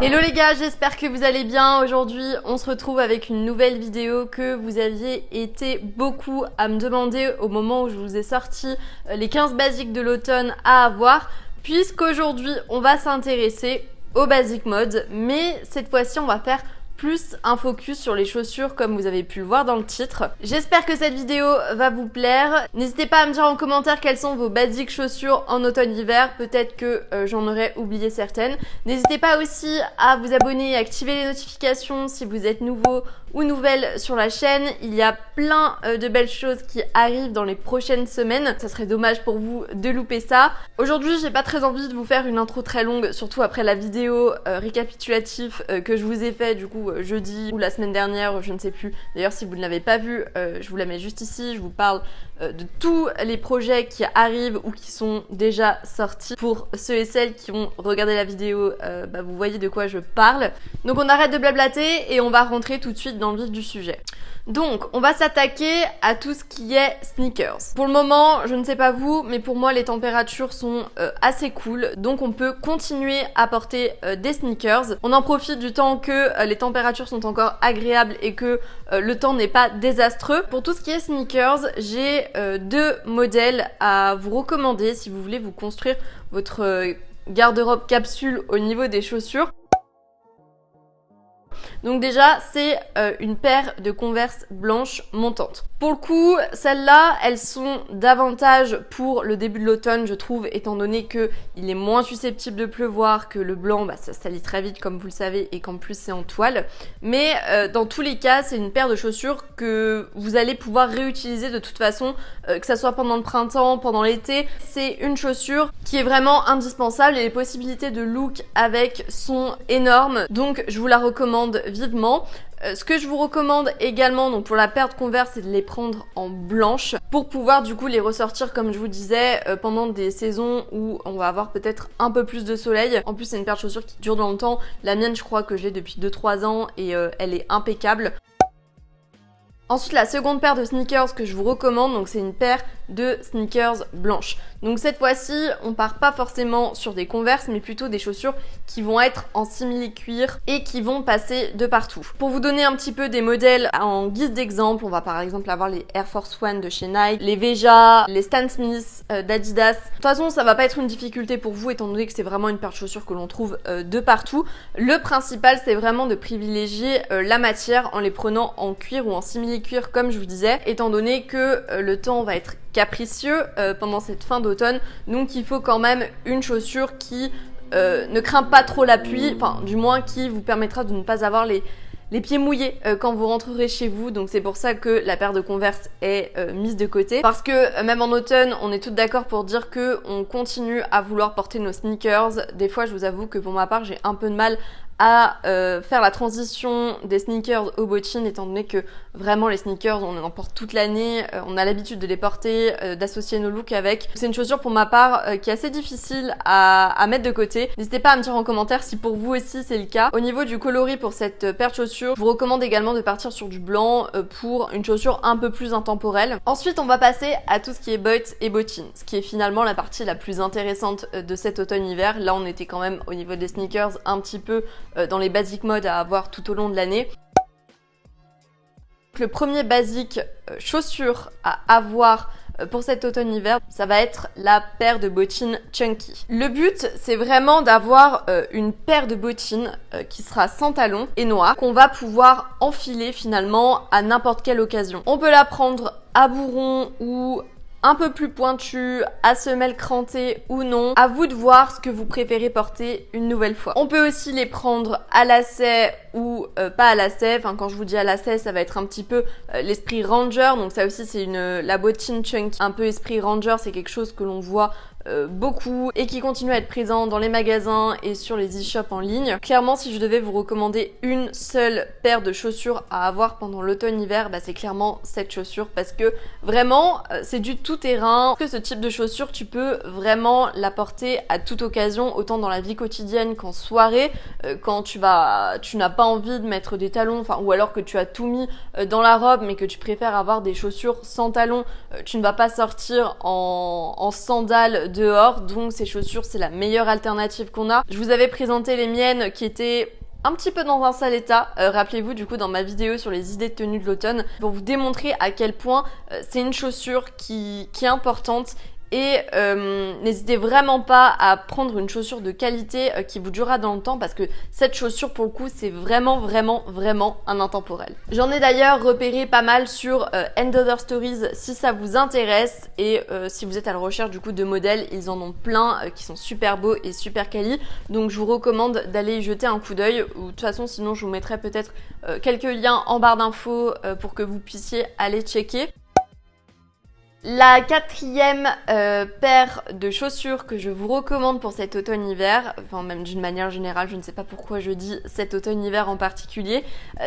Hello les gars, j'espère que vous allez bien. Aujourd'hui, on se retrouve avec une nouvelle vidéo que vous aviez été beaucoup à me demander au moment où je vous ai sorti les 15 basiques de l'automne à avoir, puisqu'aujourd'hui, on va s'intéresser au basic mode, mais cette fois-ci, on va faire plus un focus sur les chaussures comme vous avez pu le voir dans le titre. J'espère que cette vidéo va vous plaire. N'hésitez pas à me dire en commentaire quelles sont vos basiques chaussures en automne-hiver. Peut-être que j'en aurais oublié certaines. N'hésitez pas aussi à vous abonner et activer les notifications si vous êtes nouveau ou nouvelle sur la chaîne. Il y a plein de belles choses qui arrivent dans les prochaines semaines. Ça serait dommage pour vous de louper ça. Aujourd'hui, j'ai pas très envie de vous faire une intro très longue, surtout après la vidéo récapitulative que je vous ai fait du coup jeudi ou la semaine dernière, je ne sais plus. D'ailleurs, si vous ne l'avez pas vue, je vous la mets juste ici. Je vous parle de tous les projets qui arrivent ou qui sont déjà sortis. Pour ceux et celles qui ont regardé la vidéo, vous voyez de quoi je parle. Donc on arrête de blablater et on va rentrer tout de suite dans le vif du sujet. Donc, on va s'attaquer à tout ce qui est sneakers. Pour le moment, je ne sais pas vous, mais pour moi, les températures sont assez cool. Donc, on peut continuer à porter des sneakers. On en profite du temps que les températures sont encore agréables et que le temps n'est pas désastreux. Pour tout ce qui est sneakers, j'ai deux modèles à vous recommander si vous voulez vous construire votre garde-robe capsule au niveau des chaussures. Donc déjà, c'est une paire de Converse blanches montantes. Pour le coup, celles-là, elles sont davantage pour le début de l'automne, je trouve, étant donné que il est moins susceptible de pleuvoir, que le blanc, ça salit très vite, comme vous le savez, et qu'en plus c'est en toile. Mais dans tous les cas, c'est une paire de chaussures que vous allez pouvoir réutiliser de toute façon, que ça soit pendant le printemps, pendant l'été. C'est une chaussure qui est vraiment indispensable et les possibilités de look avec sont énormes. Donc, je vous la recommande vivement. Ce que je vous recommande également, donc pour la paire de Converse, c'est de les prendre en blanche pour pouvoir du coup les ressortir comme je vous disais pendant des saisons où on va avoir peut-être un peu plus de soleil. En plus, c'est une paire de chaussures qui dure dans le temps. La mienne, je crois que je l'ai depuis 2-3 ans et elle est impeccable. Ensuite, la seconde paire de sneakers que je vous recommande, donc c'est une paire de sneakers blanches. Donc cette fois-ci, on part pas forcément sur des Converse, mais plutôt des chaussures qui vont être en simili-cuir et qui vont passer de partout. Pour vous donner un petit peu des modèles en guise d'exemple, on va par exemple avoir les Air Force One de chez Nike, les Veja, les Stan Smith d'Adidas. De toute façon, ça va pas être une difficulté pour vous, étant donné que c'est vraiment une paire de chaussures que l'on trouve de partout. Le principal, c'est vraiment de privilégier la matière en les prenant en cuir ou en simili-cuir, comme je vous disais, étant donné que le temps va être capricieux pendant cette fin d'automne, donc il faut quand même une chaussure qui ne craint pas trop la pluie, enfin du moins qui vous permettra de ne pas avoir les pieds mouillés quand vous rentrerez chez vous. Donc c'est pour ça que la paire de Converse est mise de côté, parce que même en automne, on est toutes d'accord pour dire que on continue à vouloir porter nos sneakers. Des fois, je vous avoue que pour ma part, j'ai un peu de mal à faire la transition des sneakers aux bottines, étant donné que vraiment les sneakers on en porte toute l'année, on a l'habitude de les porter, d'associer nos looks avec. C'est une chaussure pour ma part qui est assez difficile à mettre de côté. N'hésitez pas à me dire en commentaire si pour vous aussi c'est le cas. Au niveau du coloris pour cette paire de chaussures, je vous recommande également de partir sur du blanc pour une chaussure un peu plus intemporelle. Ensuite, on va passer à tout ce qui est bottes et bottines, ce qui est finalement la partie la plus intéressante de cet automne-hiver. Là, on était quand même au niveau des sneakers un petit peu dans les basic modes à avoir tout au long de l'année. Le premier basique chaussure à avoir pour cet automne-hiver, ça va être la paire de bottines chunky. Le but, c'est vraiment d'avoir une paire de bottines qui sera sans talons et noire, qu'on va pouvoir enfiler finalement à n'importe quelle occasion. On peut la prendre à bourron ou un peu plus pointu, à semelle crantée ou non. À vous de voir ce que vous préférez porter une nouvelle fois. On peut aussi les prendre à lacets ou pas à lacets. Enfin, quand je vous dis à lacets, ça va être un petit peu l'esprit ranger. Donc ça aussi, c'est la bottine chunky. Un peu esprit ranger, c'est quelque chose que l'on voit beaucoup et qui continue à être présent dans les magasins et sur les e-shops en ligne. Clairement, si je devais vous recommander une seule paire de chaussures à avoir pendant l'automne-hiver, c'est clairement cette chaussure, parce que vraiment c'est du tout terrain. Que ce type de chaussure, tu peux vraiment la porter à toute occasion, autant dans la vie quotidienne qu'en soirée, quand tu n'as pas envie de mettre des talons, ou alors que tu as tout mis dans la robe mais que tu préfères avoir des chaussures sans talons, tu ne vas pas sortir en sandales dehors, donc ces chaussures c'est la meilleure alternative qu'on a. Je vous avais présenté les miennes qui étaient un petit peu dans un sale état, rappelez-vous du coup dans ma vidéo sur les idées de tenue de l'automne, pour vous démontrer à quel point c'est une chaussure qui est importante. Et n'hésitez vraiment pas à prendre une chaussure de qualité qui vous durera dans le temps, parce que cette chaussure pour le coup c'est vraiment un intemporel. J'en ai d'ailleurs repéré pas mal sur End Other Stories si ça vous intéresse, et si vous êtes à la recherche du coup de modèles, ils en ont plein qui sont super beaux et super quali, donc je vous recommande d'aller y jeter un coup d'œil, ou de toute façon sinon je vous mettrai peut-être quelques liens en barre d'infos pour que vous puissiez aller checker. La quatrième paire de chaussures que je vous recommande pour cet automne-hiver, enfin même d'une manière générale, je ne sais pas pourquoi je dis cet automne-hiver en particulier,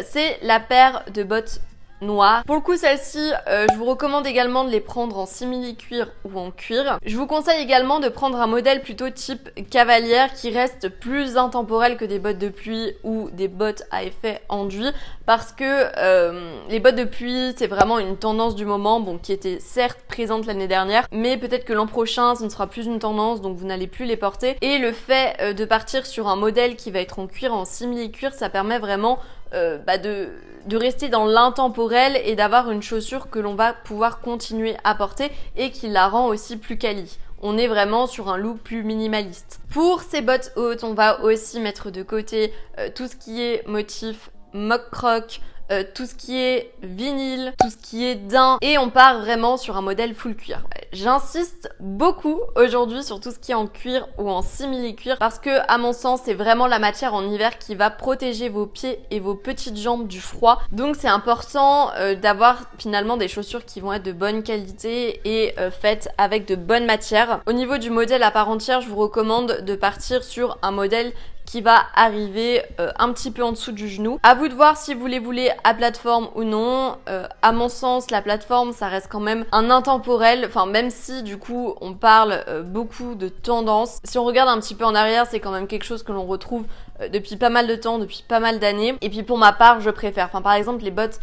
c'est la paire de bottes noires. Pour le coup, celle-ci, je vous recommande également de les prendre en simili-cuir ou en cuir. Je vous conseille également de prendre un modèle plutôt type cavalière qui reste plus intemporel que des bottes de pluie ou des bottes à effet enduit, parce que les bottes de pluie, c'est vraiment une tendance du moment, bon, qui était certes présente l'année dernière, mais peut-être que l'an prochain, ce ne sera plus une tendance, donc vous n'allez plus les porter. Et le fait de partir sur un modèle qui va être en cuir, en simili-cuir, ça permet vraiment de rester dans l'intemporel et d'avoir une chaussure que l'on va pouvoir continuer à porter et qui la rend aussi plus quali. On est vraiment sur un look plus minimaliste. Pour ces bottes hautes, on va aussi mettre de côté tout ce qui est motif mock croc, tout ce qui est vinyle, tout ce qui est daim, et on part vraiment sur un modèle full cuir. J'insiste beaucoup aujourd'hui sur tout ce qui est en cuir ou en simili-cuir, parce que à mon sens c'est vraiment la matière en hiver qui va protéger vos pieds et vos petites jambes du froid, donc c'est important d'avoir finalement des chaussures qui vont être de bonne qualité et faites avec de bonnes matières. Au niveau du modèle à part entière, je vous recommande de partir sur un modèle qui va arriver un petit peu en dessous du genou. À vous de voir si vous les voulez à plateforme ou non. À mon sens, la plateforme, ça reste quand même un intemporel. Enfin, même si du coup, on parle beaucoup de tendance. Si on regarde un petit peu en arrière, c'est quand même quelque chose que l'on retrouve depuis pas mal de temps, depuis pas mal d'années. Et puis pour ma part, je préfère. Enfin, par exemple, les bottes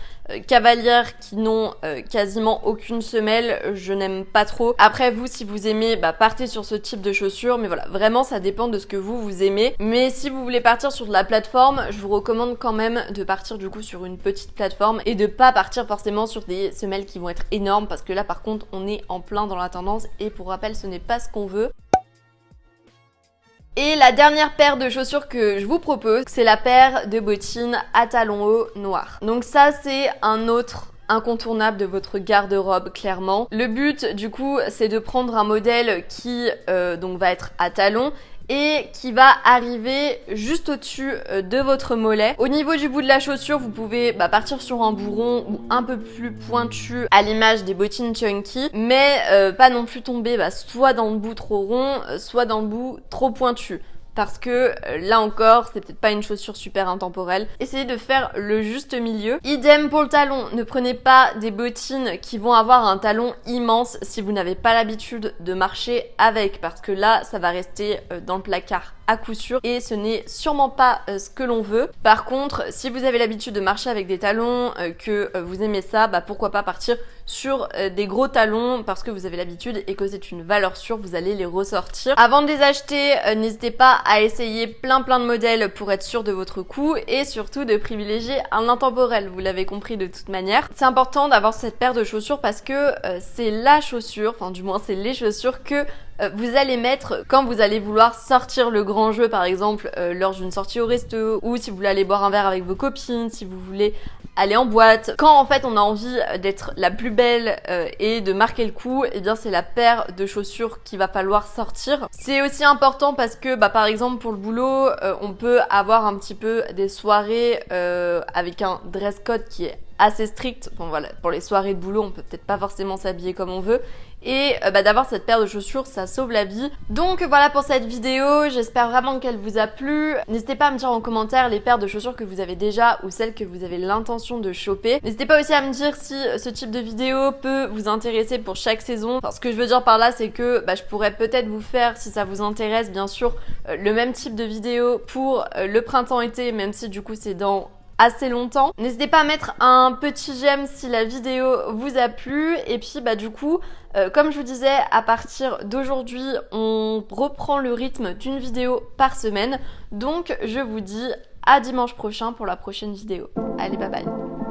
cavalières qui n'ont quasiment aucune semelle, je n'aime pas trop. Après, vous, si vous aimez, partez sur ce type de chaussures. Mais voilà, vraiment, ça dépend de ce que vous aimez. Mais si vous voulez partir sur de la plateforme, je vous recommande quand même de partir du coup sur une petite plateforme et de pas partir forcément sur des semelles qui vont être énormes, parce que là, par contre, on est en plein dans la tendance et pour rappel, ce n'est pas ce qu'on veut. Et la dernière paire de chaussures que je vous propose, c'est la paire de bottines à talons hauts noirs. Donc ça, c'est un autre incontournable de votre garde-robe, clairement. Le but, du coup, c'est de prendre un modèle qui donc va être à talons et qui va arriver juste au-dessus de votre mollet. Au niveau du bout de la chaussure, vous pouvez partir sur un bourron ou un peu plus pointu à l'image des bottines chunky, mais pas non plus tomber soit dans le bout trop rond, soit dans le bout trop pointu. Parce que là encore, c'est peut-être pas une chaussure super intemporelle. Essayez de faire le juste milieu. Idem pour le talon, ne prenez pas des bottines qui vont avoir un talon immense si vous n'avez pas l'habitude de marcher avec, parce que là, ça va rester dans le placard à coup sûr et ce n'est sûrement pas ce que l'on veut. Par contre, si vous avez l'habitude de marcher avec des talons, que vous aimez ça, pourquoi pas partir sur des gros talons parce que vous avez l'habitude et que c'est une valeur sûre, vous allez les ressortir. Avant de les acheter, n'hésitez pas à essayer plein de modèles pour être sûr de votre coup et surtout de privilégier un intemporel, vous l'avez compris de toute manière. C'est important d'avoir cette paire de chaussures parce que c'est la chaussure, enfin du moins c'est les chaussures que vous allez mettre quand vous allez vouloir sortir le grand jeu, par exemple lors d'une sortie au resto, ou si vous voulez aller boire un verre avec vos copines, si vous voulez aller en boîte. Quand en fait on a envie d'être la plus belle et de marquer le coup, eh bien c'est la paire de chaussures qu'il va falloir sortir. C'est aussi important parce que par exemple pour le boulot, on peut avoir un petit peu des soirées avec un dress code qui est assez strict. Bon voilà, pour les soirées de boulot, on peut peut-être pas forcément s'habiller comme on veut. Et d'avoir cette paire de chaussures, ça sauve la vie. Donc voilà pour cette vidéo, j'espère vraiment qu'elle vous a plu. N'hésitez pas à me dire en commentaire les paires de chaussures que vous avez déjà ou celles que vous avez l'intention de choper. N'hésitez pas aussi à me dire si ce type de vidéo peut vous intéresser pour chaque saison. Enfin, ce que je veux dire par là, c'est que je pourrais peut-être vous faire, si ça vous intéresse bien sûr, le même type de vidéo pour le printemps-été, même si du coup c'est dans assez longtemps. N'hésitez pas à mettre un petit j'aime si la vidéo vous a plu. Et puis bah du coup, comme je vous disais, à partir d'aujourd'hui, on reprend le rythme d'une vidéo par semaine. Donc je vous dis à dimanche prochain pour la prochaine vidéo. Allez, bye bye.